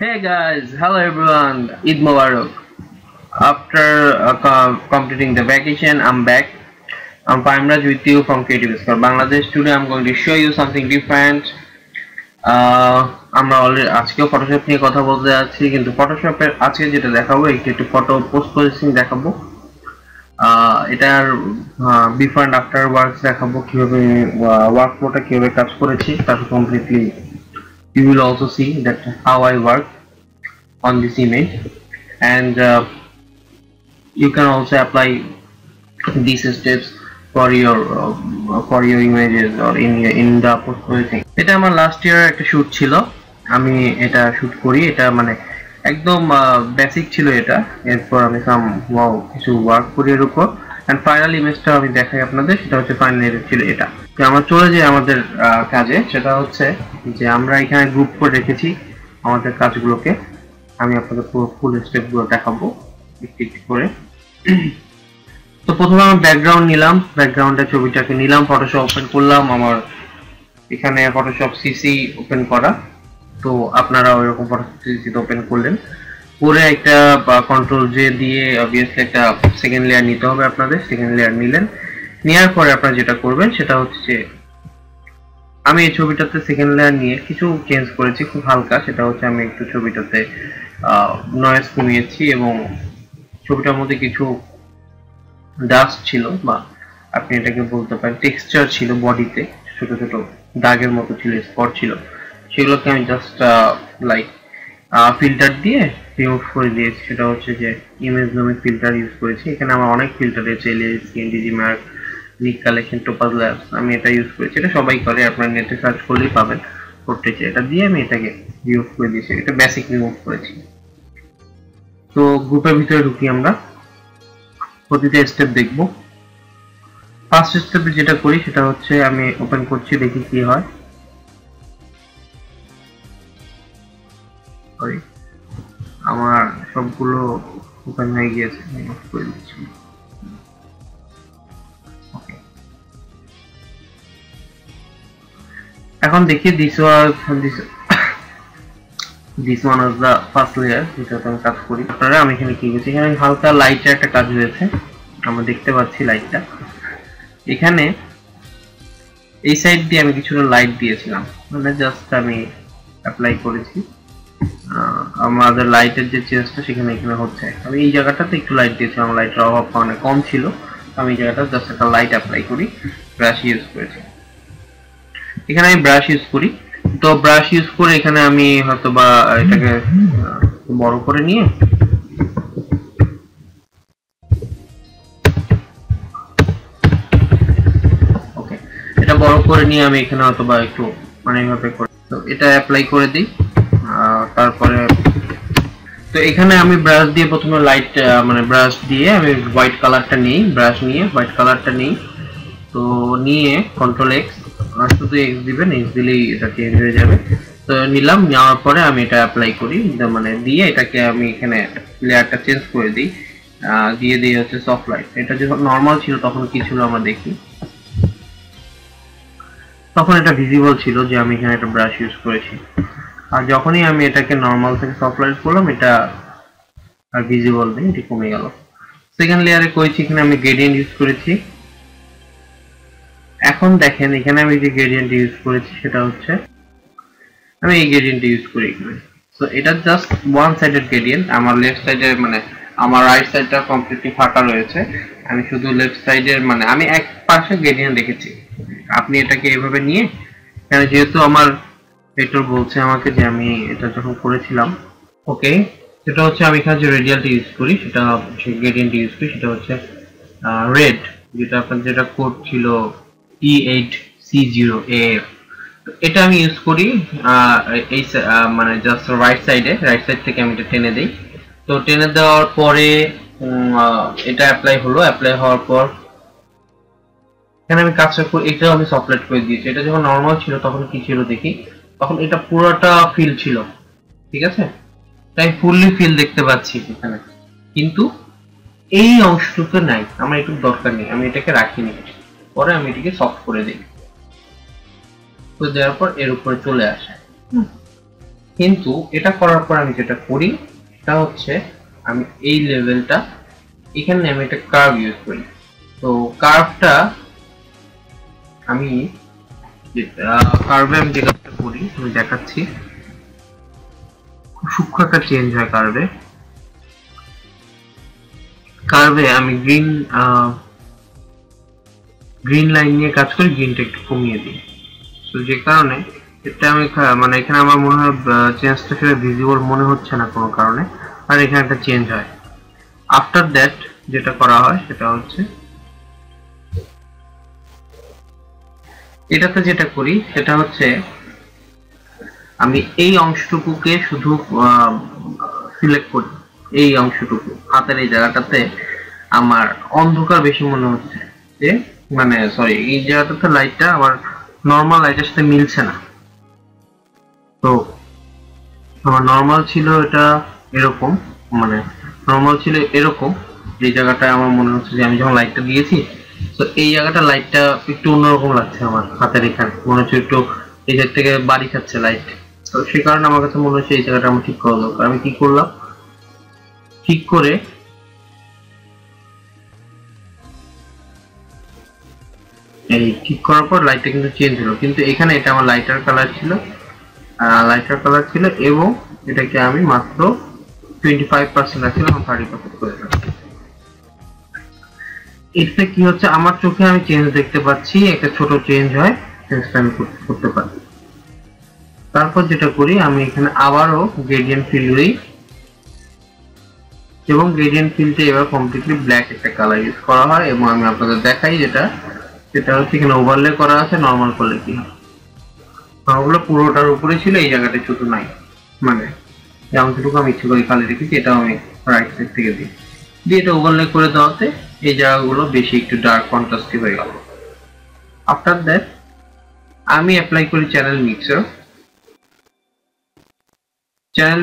Hey guys, hello everyone, Eid Mubarak. After completing the vacation, I'm back. I'm Paimraj with you from Creative Square Bangladesh. Today I'm going to show you something different. আমরা already আজকেও Photoshop নিয়ে কথা বলতে যাচ্ছি, কিন্তু ফটোশপের আজকে যেটা দেখাবো একটু ফটো পোস্ট প্রসেসিং দেখাবো। এটার বিফোর এন্ড আফটার ওয়ার্কস দেখাবো, কিভাবে ওয়ার্কফ্লোটা কিভাবে কাজ করেছি তার completely you will also see that how I work on this image, and you can also apply these steps for your images or in the post processing. এটা আমার last year একটা shoot ছিল, আমি এটা শুট করি। এটা মানে একদম বেসিক ছিল এটা। এরপর আমি কিছু ওয়ার্ক করি এর উপর, এন্ড ফাইনাল ইমেজটা আমি দেখাই আপনাদের। সেটা হচ্ছে ফাইনাল ইমেজ ছিল এটা। তো আমরা চলে যাই আমাদের কাজে। সেটা হচ্ছে যে আমরা এখানে গ্রুপ করে রেখেছি আমাদের কাজগুলোকে। আমি আপনাদের পুরো ফুল স্টেপগুলো দেখাবো একটু একটু করে। তো প্রথমে আমি ব্যাকগ্রাউন্ড নিলাম, ব্যাকগ্রাউন্ডের ছবিটাকে নিলাম, ফটোশপ ওপেন করলাম। আমার এখানে ফটোশপ সিসি ওপেন করা, তো আপনারা ওইরকম ফটোশপ সিসি ওপেন করলেন। পরে একটা কন্ট্রোল জে দিয়ে অবভিয়াসলি একটা সেকেন্ড লেয়ার নিতে হবে আপনাদের। সেকেন্ড লেয়ার নিলেন, নেওয়ার পরে আপনারা যেটা করবেন সেটা হচ্ছে, আমি এই ছবিটাতে সেকেন্ড লেয়ার নিয়ে কিছু চেঞ্জ করেছি খুব হালকা। সেটা হচ্ছে আমি একটু ছবিটাতে নয়েজ কমিয়েছি, এবং ছবিটার মধ্যে কিছু ডাস্ট ছিল, বা আপনি এটাকে বলতে পারেন টেক্সচার ছিল, বডিতে ছোট ছোট দাগের মতো ছিল, স্পট ছিল। সেগুলোকে আমি জাস্ট লাইক ফিল্টার দিয়ে রিমুভ করে দিয়েছি। সেটা হচ্ছে যে ইমেজ নামে ফিল্টার ইউজ করেছি। এখানে আমার অনেক ফিল্টার আছে, এলিয়াস, ডিজি মার্ক, নিক কালেকশন, টোপাজ ল্যাবস, আমি এটা ইউজ করেছি। এটা সবাই করে, আপনারা নেটে সার্চ করলেই পাবেন। করতেছে এটা দিয়ে আমি এটাকে রিমুভ করে দিয়েছি। এটা বেসিক রিমুভ করেছি। তো গ্রুপের ভিতরে ঢুকি, আমরা প্রতিটা স্টেপ দেখব। ফার্স্ট স্টেপে যেটা করি সেটা হচ্ছে আমি ওপেন করছি, দেখি কি হয়। আমার সবগুলো ওপেন হয়ে গিয়েছে, আমি অফ করে দিচ্ছি। এখন দেখি this one was the first layer যেটাতে আমি কাজ করি। আপনারা আমি এখানে কি করছি, এখানে হালকা লাইটের একটা কাজ হয়েছে, আমরা দেখতে পাচ্ছি লাইটটা। এখানে এই সাইড দিয়ে আমি কিছুটা লাইট দিয়েছিলাম, মানে জাস্ট আমি অ্যাপ্লাই করেছি। আমাদের লাইটের যে চেঞ্জটা সেখানে এখানে হচ্ছে। আমি এই জায়গাটাতে একটু লাইট দিয়েছিলাম, লাইটের অভাব অনেক কম ছিল। আমি এই জায়গাটা জাস্ট একটা লাইট অ্যাপ্লাই করি, ব্রাশ ইউজ করেছি। এখানে আমি ব্রাশ ইউজ করি। তো ব্রাশ ইউজ করে এখানে আমি হয়তো বা এটাকে বড় করে নিয়ে এটা বড় করে নিয়ে আমি এখানে হয়তো বা একটু মানে এইভাবে করে, তো এটা অ্যাপ্লাই করে দিই। তারপরে তো এখানে আমি ব্রাশ দিয়ে প্রথমে লাইট মানে ব্রাশ দিয়ে আমি হোয়াইট কালারটা নিই, ব্রাশ নিয়ে হোয়াইট কালারটা নিই। তো নিয়ে কন্ট্রোল এক্স, শুধু এক্স দিবেন, এক্স দিলেই এটা চেঞ্জ হয়ে যাবে। তো নিলাম, নেওয়ার পরে আমি এটা অ্যাপ্লাই করি, মানে দিয়ে এটাকে আমি এখানে লেয়ারটা চেঞ্জ করে দিই। দিয়ে দিই হচ্ছে সফট লাইট। এটা যখন নর্মাল ছিল তখন কি ছিল আমরা দেখি, তখন এটা ভিজিবল ছিল যে আমি এখানে একটা ব্রাশ ইউজ করেছি। আর যখনই আমি এটাকে নর্মাল থেকে সফট লাইট করলাম, এটা আর ভিজিবল নেই, এটি কমে গেল। সেকেন্ড লেয়ারে করেছি, এখানে আমি গ্রেডিয়েন্ট ইউজ করেছি। এখন দেখেন এখানে আমি যে গ্রেডিয়েন্ট ইউজ করেছি সেটা হচ্ছে আমি এই গ্রেডিয়েন্ট ইউজ করি এখানে। সো এটা জাস্ট ওয়ান সাইডেড গ্রেডিয়েন্ট। আমার লেফট সাইডে মানে আমার রাইট সাইডটা কমপ্লিটলি ফাঁকা রয়েছে। আমি শুধু লেফট সাইডের মানে আমি এক পাশে গ্রেডিয়েন্ট রেখেছি। আপনি এটাকে এইভাবে নিয়ে, কারণ যেহেতু আমার এটার বলছে আমাকে যে আমি এটা যখন করেছিলাম, ওকে, সেটা হচ্ছে আমি এখানে যে রেডিয়ালটা ইউজ করি সেটা হচ্ছে গ্রেডিয়েন্ট ইউজ করি, সেটা হচ্ছে রেড, যেটা আপনার যেটা কোড ছিল E8C0AF। এটা আমি ইউজ করি এই মানে জাস্ট রাইট সাইড থেকে আমি এটা টেনে দেই। তো টেনে দেওয়ার পরে এটা অ্যাপ্লাই হলো। অ্যাপ্লাই হওয়ার পর এখানে আমি কাজটা করি, এটাও আমি সফট করে দিয়েছি। এটা যখন নর্মাল ছিল তখন কি ছিল দেখি, তখন এটা পুরোটা ফিল ছিল, ঠিক আছে, তাই ফুললি ফিল দেখতে পাচ্ছি এখানে। কিন্তু এই অংশটুকু নাই, আমার একটু দরকার নেই, আমি এটাকে রাখিনি। পরে আমি এটাকে সফট করে দিই, তো দেওয়ার পর এর উপরে চলে আসে। কিন্তু এটা করার পর আমি যেটা করি সেটা হচ্ছে আমি এই লেভেলটা এখানে আমি একটা কার্ভ ইউজ করি। তো কার্ভটা আমি কার্ভে আমি যে কাজটা করি আমি দেখাচ্ছি, খুব সূক্ষ্ম একটা চেঞ্জ হয় কার্ভে। কার্ভে আমি গ্রিন লাইন নিয়ে কাজ করি, গ্রিনটা একটু কমিয়ে দিই। তো যে কারণে এটা আমি মানে এখানে আমার মনে হয় চেঞ্জটা সেটা ভিজিবল মনে হচ্ছে না কোনো কারণে, আর এখানে একটা চেঞ্জ হয়। আফটার দ্যাট যেটা করা হয় সেটা হচ্ছে এটাতে যেটা করি সেটা হচ্ছে আমি এই অংশটুকুকে শুধু সিলেক্ট করি। এই অংশটুকু হাতের এই জায়গাটাতে আমার অন্ধকার বেশি মনে হচ্ছে, যে মানে সরি এই জায়গাটাতে লাইটটা আমার নর্মাল লাইটের সাথে মিলছে না। তো আমার নর্মাল ছিল এটা এরকম, মানে নর্মাল ছিল এরকম, এই জায়গাটায় আমার মনে হচ্ছে যে আমি যখন লাইটটা দিয়েছি তো এই জায়গাটা লাইটটা একটু অন্যরকম লাগছে আমার হাতের এখানে, মনে হচ্ছে একটু এই জায়গা থেকে বাড়ি খাচ্ছে লাইট। তো সেই কারণে আমার কাছে মনে হচ্ছে এই জায়গাটা আমার ঠিক করা দরকার। আমি কি করলাম, ঠিক করে এই ঠিক করার পর লাইটটা কিন্তু চেঞ্জ হলো, কিন্তু এখানে এটা আমার লাইটার কালার ছিল এবং এটাকে আমি মাত্র 25% রাখছিলাম, 30% করে রাখছি। এতে কি হচ্ছে আমার চোখে আমি চেঞ্জ দেখতে পাচ্ছি, একটা ছোট চেঞ্জ হয়, চেঞ্জটা আমি করতে পারি। তারপর যেটা করি আমি এখানে আবারও গ্রেডিয়েন্ট ফিল করি এবং গ্রেডিয়েন্ট ফিলটা এবার কমপ্লিটলি ব্ল্যাক একটা কালার ইউজ করা হয় এবং আমি আপনাদের দেখাই যেটা হচ্ছে এখানে ওভারলে করা আছে। নরমাল করলে কি হয়, ওগুলো পুরোটার উপরে ছিল, এই জায়গাটা শুধু নাই, মানে যেমনটুকু আমি ইচ্ছে করি খালি রেখেছি, এটা আমি রাইট সাইড থেকে দিই, দিয়ে এটা ওভারলে করে দেওয়াতে এই জায়গাগুলো বেশি একটু ডার্ক কন্ট্রাস্টি হয়ে গেল। আফটার দ্যাট আমি অ্যাপ্লাই করি চ্যানেল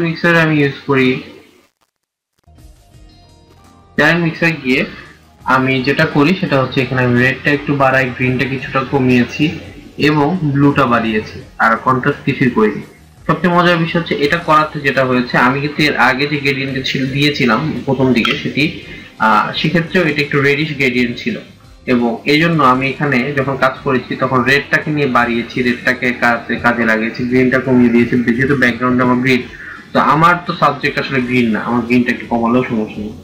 মিক্সার আমি ইউজ করি। চ্যানেল মিক্সার গিয়ে আমি যেটা করি সেটা হচ্ছে এখানে আমি রেডটা একটু বাড়াই, গ্রিনটা কিছুটা কমিয়েছি এবং ব্লুটা বাড়িয়েছি, আর কন্ট্রাস্ট কিছুই করিনি। সবচেয়ে মজার বিষয় হচ্ছে এটা করাতে যেটা হয়েছে, আমি কিন্তু এর আগে যে গ্রেডিয়েন্টটা দিয়েছিলাম প্রথম দিকে সেক্ষেত্রেও এটা একটু রেডিশ গ্রেডিয়েন্ট ছিল এবং এই জন্য আমি এখানে যখন কাজ করেছি তখন রেডটাকে নিয়ে বাড়িয়েছি, রেডটাকে কাজে লাগিয়েছি, গ্রিনটা কমিয়ে দিয়েছি, যেহেতু ব্যাকগ্রাউন্ডে আমার গ্রিন, তো আমার তো সাবজেক্ট আসলে গ্রিন না, আমার গ্রিনটা একটু কমালেও সমস্যা নেই।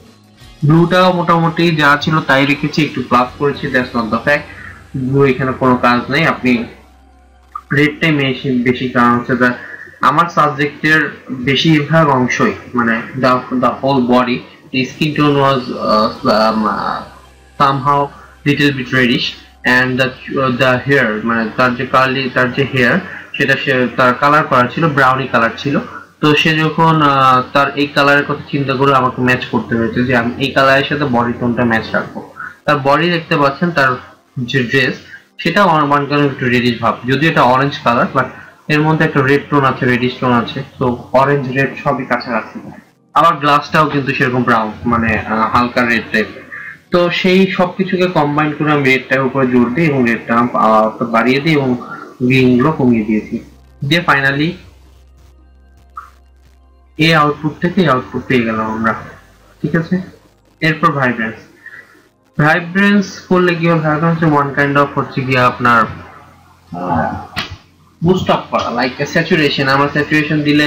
ব্লুটাও মোটামুটি যা ছিল তাই রেখেছি, একটু প্লাস করেছি, that's not the fact. Blue এখানে কোনো কাজ নেই, আপনি রেডটাই বেশি, কারণ হচ্ছে আমার সাবজেক্টের বেশিরভাগ অংশই মানে the whole body, the skin tone was somehow little bit reddish and the hair মানে তার যে হেয়ার সেটা তার কালার করা ছিল ব্রাউনি কালার ছিল। তো সে যখন তার এই কালারের কথা চিন্তা করে আমাকে ম্যাচ করতে হয়েছে যে আমি এই কালারের সাথে বডি টোনটা ম্যাচ রাখবো। তার বডি দেখতে পাচ্ছেন, তার যে ড্রেস সেটা ওয়ান কালার একটু রেডিশ ভাব, যদিও এটা অরেঞ্জ কালার বাট এর মধ্যে একটা রেড টোন আছে, রেডিশ টোন আছে, তো অরেঞ্জ রেড সবই কাছাকাছি। আবার গ্লাসটাও কিন্তু সেরকম ব্রাউন মানে হালকা রেড টাইপের। তো সেই সবকিছুকে কম্বাইন করে আমি রেডটার উপরে জোর দিই এবং রেডটা বাড়িয়ে দিই এবং গ্রিন গুলো কমিয়ে দিয়েছি, দিয়ে ফাইনালি এই আউটপুট থেকে এই আউটপুট পেয়ে গেলাম আমরা। ঠিক আছে, এরপর ভাইব্রেন্স করলে কি হবে, ভাইব্রেন্স ওয়ান কাইন্ড অফ হচ্ছে কি আপনার বুস্ট আপ করা, লাইক স্যাচুরেশন। আমরা স্যাচুরেশন দিলে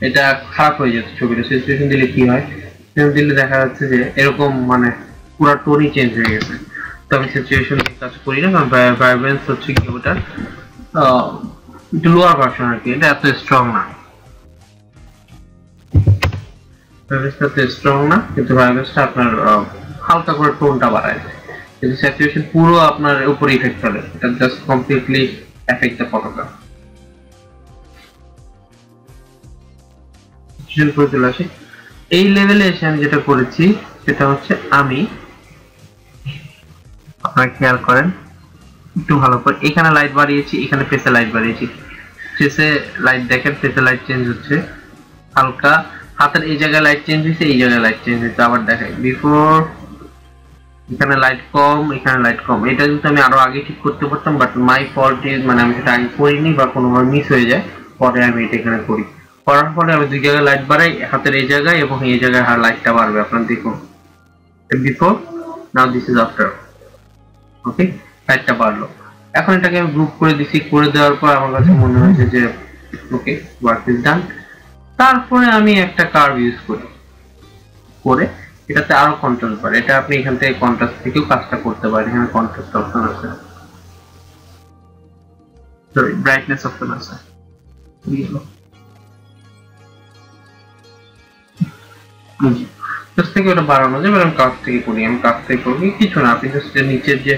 এটা খারাপ হয়ে যেত ছবিটা, স্যাচুরেশন দিলে কি হয়, দিলে দেখা যাচ্ছে যে এরকম মানে পুরো টোনই চেঞ্জ হয়ে গেছে। তো আমি স্যাচুরেশন দিয়ে কাজ করি না, কারণ ভাইব্রেন্স হচ্ছে কি ওটা একটু লোয়ার ভার্সন আর কি, এটা এত স্ট্রং না, ভাইব্রেন্সটা স্ট্রং না, কিন্তু ভাইব্রেন্সটা আপনার হালকা করে টোনটা বাড়ায়, কিন্তু স্যাচুরেশন পুরো আপনার উপরে ইফেক্ট ফেলে, এটা just completely effect the photograph. করে চলে আসি এই লেভেলে এসে আমি যেটা করেছি সেটা হচ্ছে আমি আপনারা খেয়াল করেন একটু ভালো করে, এখানে লাইট বাড়িয়েছি, এখানে ফেসে লাইট বাড়িয়েছি, ফেসে লাইট দেখেন, ফেসে লাইট চেঞ্জ হচ্ছে হালকা, হাতের এই জায়গায় লাইট চেঞ্জ হয়েছে, এই জায়গায় লাইট চেঞ্জ হয়েছে। আবার দেখাই বিফোর এখানে লাইট কম, এখানে লাইট কম, এটা কিন্তু আমি আরো আগে ঠিক করতে পারতাম, বাট মাই ফল্ট ইজ মানে আমি সেটা আগে করিনি বা কোনোভাবে মিস হয়ে যায়, পরে আমি এটা এখানে করি। করার ফলে আমি দুই জায়গায় লাইট বাড়াই, হাতের এই জায়গায় এবং এই জায়গায় লাইটটা বাড়বে। আপনারা দেখুন before, now this is after. Okay, লাইটটা বাড়লো। এখন এটাকে আমি গ্রুপ করে দিছি, করে দেওয়ার পর আমার কাছে মনে হয়েছে যে ওকে, ওয়ার্ক ইজ ডান। তারপরে আমি একটা কার্ভ ইউজ করি, করে এটাতে আরো কন্ট্রাস্ট বাড়ে। এটা আপনি এখান থেকে কন্ট্রাস্ট থেকেও কাজটা করতে পারেন। এখানে কন্ট্রাস্ট অপশন আছে, সরি ব্রাইটনেস অপশন আছে। জাস্ট থেকে ওটা বাড়ানো যাবে। আমি কাজ থেকে করি, আমি কাজ থেকে করি কিছু না, আপনি জাস্ট নিচের যে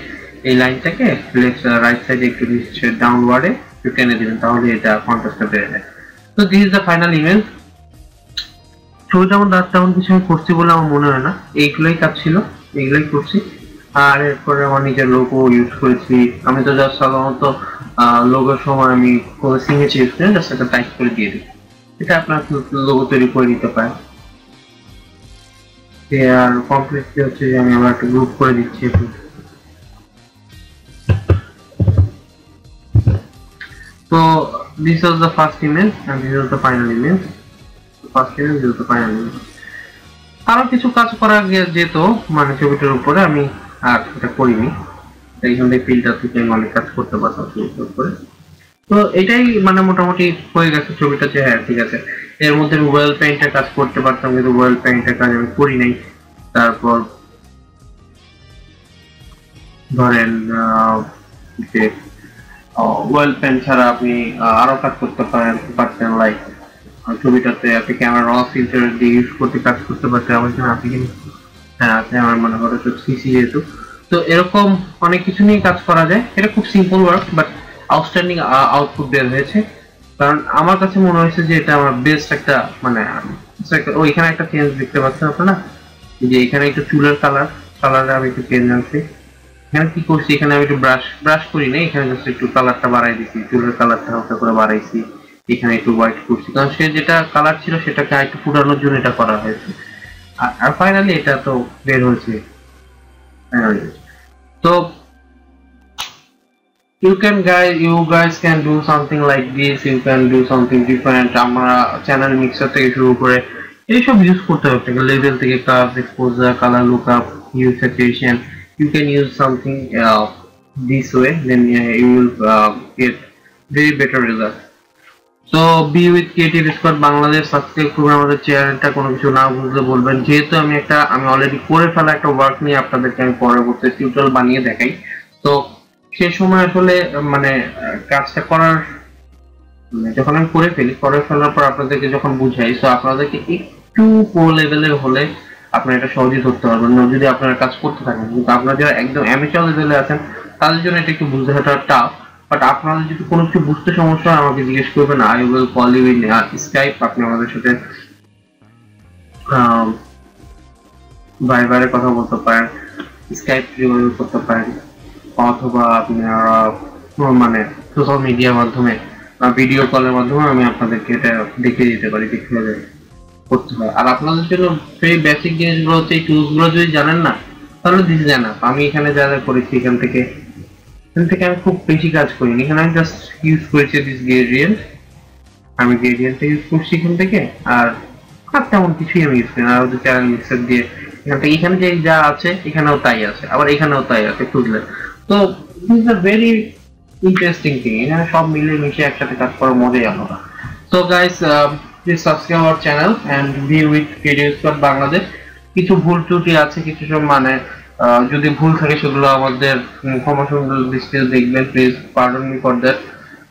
এই লাইনটাকে লেফট রাইট সাইডে একটু নিচে ডাউনওয়ার্ডে একটু টেনে দিবেন, তাহলে এটা কন্ট্রাস্টটা বেড়ে যায়। তো this is the final image. ছবিটা আমার তেমন কিছু আমি করছি বলে আমার মনে হয় না, এইগুলোই কাজ ছিল, এইগুলোই করছি। আর এরপরে আমার নিজের লোগো ইউজ করেছি। আমি তো জাস্ট সাধারণত লোগোর সময় আমি কোনো সিগনেচার ইউজ করি, জাস্ট একটা টাইপ করে দিয়ে দিই। এটা আপনার লোগো তৈরি করে নিতে পারেন। আর কমপ্লিটলি হচ্ছে যে আমি আবার একটা গ্রুপ করে দিচ্ছি। তো this was the first image and this was the final image. The first image, this was the final image. আরো কিছু কাজ করা যেত মানে ছবিটার উপরে, আমি আর এটা করিনি। এইখান থেকে ফিল্টার থেকে আমি অনেক কাজ করতে পারতাম ছবিটার উপরে। তো এটাই মানে মোটামুটি হয়ে গেছে ছবিটা যে হ্যাঁ ঠিক আছে। এর মধ্যে আমি ওয়েল পেইন্টের কাজ করতে পারতাম, কিন্তু ওয়েল পেইন্টের কাজ আমি করি নাই। তারপর ধরেন যে ওয়েল পেন ছাড়া আপনি আরো কাজ করতে পারতেন, লাইক ছবিটাতে আপনি ক্যামেরা র ফিল্টার দিয়ে ইউজ করতে কাজ করতে পারতেন। আমার জন্য আপনি কিন্তু হ্যাঁ আছে, আমার মনে হয় সিসি যেহেতু। তো এরকম অনেক কিছু নিয়ে কাজ করা যায়। এটা খুব simple work, but outstanding output বের হয়েছে। কারণ আমার কাছে মনে হয়েছে যে এটা আমার বেস্ট একটা মানে ওইখানে একটা চেঞ্জ দেখতে পাচ্ছেন আপনারা, যে এখানে একটু চুলের কালারে আমি একটু চেঞ্জ আনছি। এখানে কি করছি, এখানে আমি একটু ব্রাশ করি না, এখানে জাস্ট একটু কালারটা বাড়াই দিছি, চুলের কালারটা হালকা করে বাড়াইছি। এখানে একটু হোয়াইট করছি, কারণ সে যেটা কালার ছিল সেটাকে একটু ফুটানোর জন্য এটা করা হয়েছে। আর ফাইনালি এটা তো বের হয়েছে। তো you guys can do something like this, you can do something different. আমরা চ্যানেল মিক্সার থেকে শুরু করে এইসব ইউজ করতে হবে, লেভেল থেকে curve, exposure, colour lookup, hue saturation. You can use something this way, then you will get very better result. So be with Creative Squad Bangladesh, subscribe করুন আমাদের চ্যানেলটা। কোনো কিছু না বুঝলে বলবেন, যেহেতু আমি অলরেডি করে ফেলা একটা ওয়ার্ক নিয়ে আপনাদেরকে আমি পরবর্তী টিউটোরিয়াল বানিয়ে দেখাই। তো সেই সময় আসলে মানে কাজটা করার যখন আমি করে ফেলার পর আপনাদেরকে যখন বুঝাই, তো আপনাদেরকে একটু প্রো লেভেলের হলে আপনারা এটা সহজেই ধরতে পারবেন না যদি আপনারা কাজ করতে থাকেন। কিন্তু আপনারা যারা একদম অ্যামেচার লেভেলে আছেন তাদের জন্য এটা একটু বুঝতে হওয়াটা টাফ। বাট আপনাদের যদি কোনো কিছু বুঝতে সমস্যা হয় আমাকে জিজ্ঞেস করবেন, I will call you in Skype. আপনি আমাদের সাথে ভাইবারে কথা বলতে পারেন, স্কাইপ যোগাযোগ করতে পারেন, অথবা আপনারা মানে সোশ্যাল মিডিয়ার মাধ্যমে বা ভিডিও কলের মাধ্যমে আমি আপনাদেরকে এটা দেখিয়ে দিতে পারি কিভাবে করতে হয়। আর আপনাদের জন্য সেই বেসিক জিনিসগুলো হচ্ছে এই টুলসগুলো যদি জানেন না তাহলে দিস দেন না। আমি এখানে যা যা করেছি এখান থেকে আমি খুব বেশি কাজ করিনি। এখানে আমি জাস্ট ইউজ করেছি দিস গ্রেডিয়েন্ট, আমি গ্রেডিয়েন্টটা ইউজ করছি এখান থেকে। আর তেমন কিছুই আমি ইউজ করি না। আর ওদের চ্যানেল মিক্সার দিয়ে এখান থেকে এখানে যে যা আছে এখানেও তাই আছে, আবার এখানেও তাই আছে খুঁজলে। তো this is a very interesting thing. এখানে সব মিলে মিশে একসাথে কাজ করার মজাই আলাদা। So guys, please subscribe our channel and be with creative squad Bangladesh. কিছু ভুল ত্রুটি আছে, কিছু সব মানে যদি ভুল থাকে সেগুলো আমাদের ক্ষমাসুন্দর দৃষ্টিতে দেখবেন, please pardon me for that.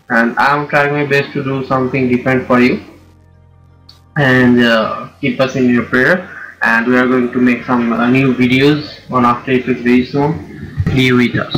And I'm trying my best to do something different for you, and keep us in your prayer. And we are going to make some new videos on After Effects very soon. Be with us.